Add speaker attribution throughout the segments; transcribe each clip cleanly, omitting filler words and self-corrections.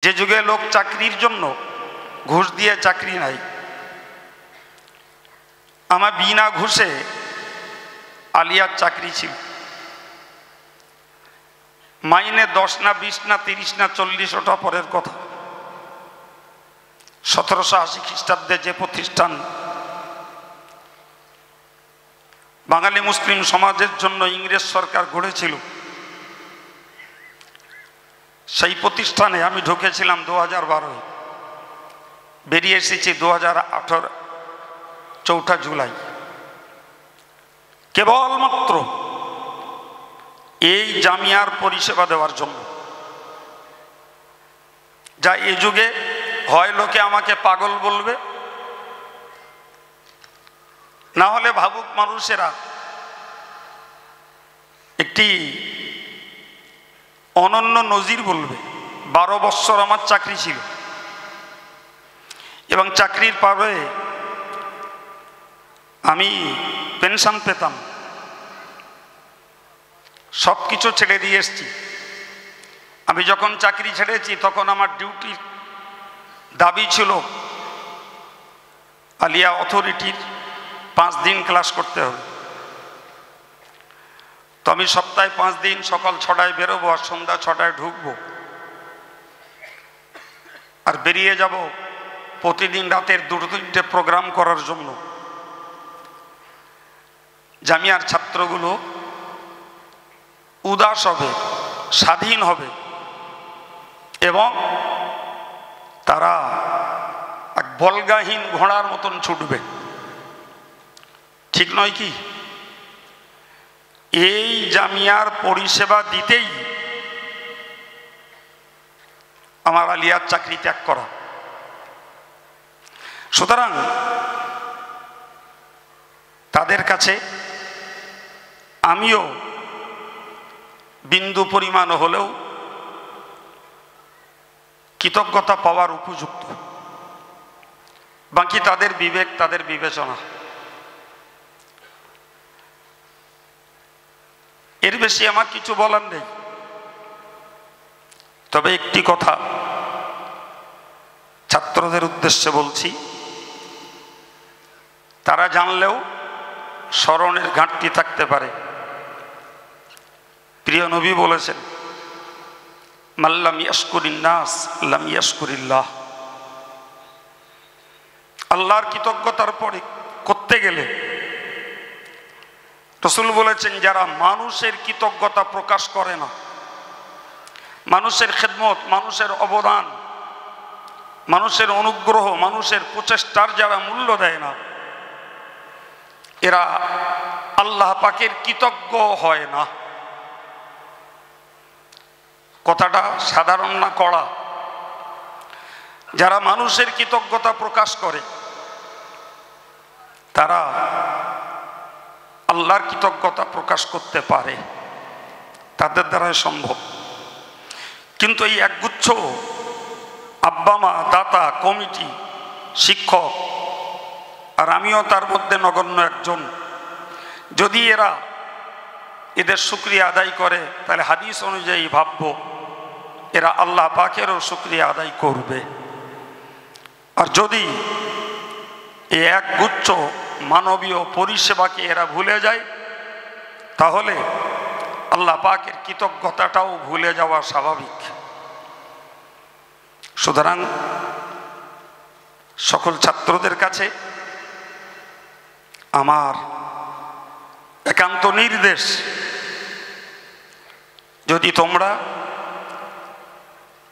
Speaker 1: যে যুগে লোক চাকরির জন্য ঘুষ দিয়ে চাকরি নাই, আমার বিনা ঘুষে আলিয়ার চাকরি ছিল। মাইনে 10 না 20 না 30 না 40, ওটা পরের কথা। 1780 খ্রিস্টাব্দে যে প্রতিষ্ঠান বাঙালি মুসলিম সমাজের জন্য ইংরেজ সরকার গড়েছিল, সেই প্রতিষ্ঠানে আমি ঢুকেছিলাম 2012-এ, বেরিয়ে এসেছি 2018 4 জুলাই। কেবলমাত্র এই জামিয়ার পরিষেবা দেওয়ার জন্য। যা এই যুগে হয় লোকে আমাকে পাগল বলবে, না হলে ভাবুক মানুষেরা একটি অনন্য নজির বলবে। 12 বছর আমার চাকরি ছিল এবং চাকরির পরে আমি পেনশন পেতাম। সব কিছু ছেড়ে দিয়ে এসছি। আমি যখন চাকরি ছেড়েছি তখন আমার ডিউটির দাবি ছিল আলিয়া অথরিটির 5 দিন ক্লাস করতে হবে। তো আমি সপ্তাহে 5 দিন সকাল 6টায় বেরোবো আর সন্ধ্যা 6টায় ঢুকবো, আর বেরিয়ে যাব প্রতিদিন রাতের 2-3টে প্রোগ্রাম করার জন্য। জামিয়ার ছাত্রগুলো উদাস হবে, স্বাধীন হবে এবং তারা এক বলগাহীন ঘোড়ার মতন ছুটবে। ঠিক নয় কি? এই জামিয়ার পরিষেবা দিতেই আমার আলিয়ার চাকরি ত্যাগ করা। সুতরাং তাদের কাছে আমিও বিন্দু পরিমাণ হলেও কৃতজ্ঞতা পাওয়ার উপযুক্ত। বাকি তাদের বিবেক, তাদের বিবেচনা। এর বেশি আমার কিছু বলার নেই। তবে একটি কথা ছাত্রদের উদ্দেশ্যে বলছি, তারা জানলেও স্মরণের ঘাটতি থাকতে পারে। প্রিয় নবী বলেছেন, মাল্লাম ইয়াশকুরিন নাস লাম ইয়াশকুরিল্লাহ। আল্লাহর কৃতজ্ঞতার পরে করতে গেলে রাসূল বলেছেন, যারা মানুষের কৃতজ্ঞতা প্রকাশ করে না, মানুষের খেদমত, মানুষের অবদান, মানুষের অনুগ্রহ, মানুষের প্রচেষ্টার যারা মূল্য দেয় না, এরা আল্লাহ পাকের কৃতজ্ঞ হয় না। কথাটা সাধারণ না কড়া। যারা মানুষের কৃতজ্ঞতা প্রকাশ করে তারা আল্লাহর কৃতজ্ঞতা প্রকাশ করতে পারে, তাদের দ্বারাই সম্ভব। কিন্তু এই একগুচ্ছ আব্বা মা, দাতা, কমিটি, শিক্ষক, আর আমিও তার মধ্যে নগণ্য একজন, যদি এরা এদের শুকরিয়া আদায় করে তাহলে হাদিস অনুযায়ী ভাববো এরা আল্লাহ পাকেরও শুকরিয়া আদায় করবে। আর যদি এই একগুচ্ছ মানবীয় পরিষেবাকে এরা ভুলে যায় তাহলে আল্লাহ পাকের কৃতজ্ঞতাটাও ভুলে যাওয়া স্বাভাবিক। সুতরাং সকল ছাত্রদের কাছে আমার একান্ত নির্দেশ, যদি তোমরা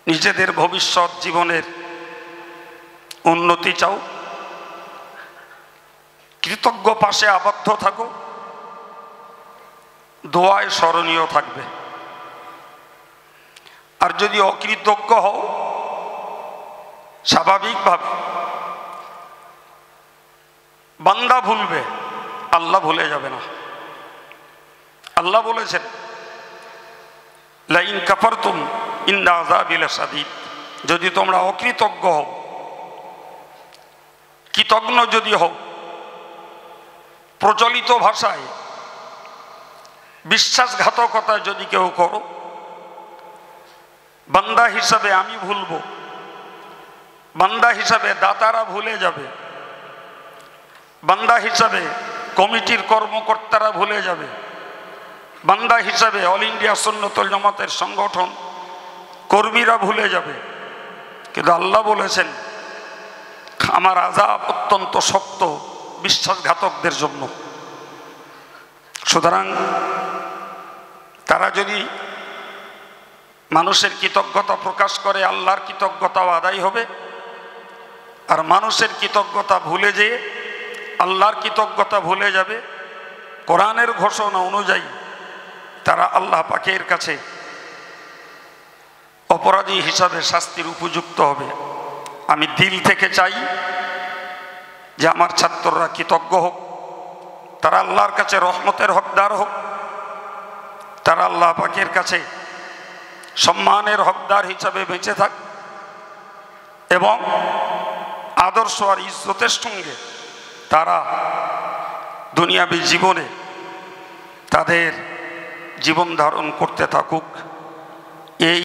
Speaker 1: নিজেদের ভবিষ্যৎ জীবনের উন্নতি চাও, কৃতজ্ঞ পাশে আবদ্ধ থাকো, দোয়ায় স্মরণীয় থাকবে। আর যদি অকৃতজ্ঞ হও, স্বাভাবিকভাবে বান্দা ভুলবে, আল্লাহ ভুলে যাবে না। আল্লাহ বলেছেন, লাইন কাফারতুম ইন্না আযাবি লাশাদীদ। যদি তোমরা অকৃতজ্ঞ হও, কৃতজ্ঞ যদি হও, প্রচলিত ভাষায় বিশ্বাসঘাতকতা যদি কেউ করো, বান্দা হিসাবে আমি ভুলবো, বান্দা হিসাবে দাতারা ভুলে যাবে, বান্দা হিসাবে কমিটির কর্মকর্তারা ভুলে যাবে, বান্দা হিসাবে অল ইন্ডিয়া সুন্নতুল জামাতের সংগঠন কর্মীরা ভুলে যাবে। কিন্তু আল্লাহ বলেছেন আমার আযাব অত্যন্ত শক্ত বিশ্বাসঘাতকদের জন্য। সুতরাং তারা যদি মানুষের কৃতজ্ঞতা প্রকাশ করে, আল্লাহর কৃতজ্ঞতাও আদায় হবে। আর মানুষের কৃতজ্ঞতা ভুলে যেয়ে আল্লাহর কৃতজ্ঞতা ভুলে যাবে, কোরআনের ঘোষণা অনুযায়ী তারা আল্লাহ পাকের কাছে অপরাধী হিসাবে শাস্তির উপযুক্ত হবে। আমি দিল থেকে চাই যে আমার ছাত্ররা কৃতজ্ঞ হোক, তারা আল্লাহর কাছে রহমতের হকদার হোক, তারা আল্লাহ পাকের কাছে সম্মানের হকদার হিসাবে বেঁচে থাক এবং আদর্শ আর ইজ্জতের সঙ্গে তারা দুনিয়াবী জীবনে তাদের জীবন ধারণ করতে থাকুক। এই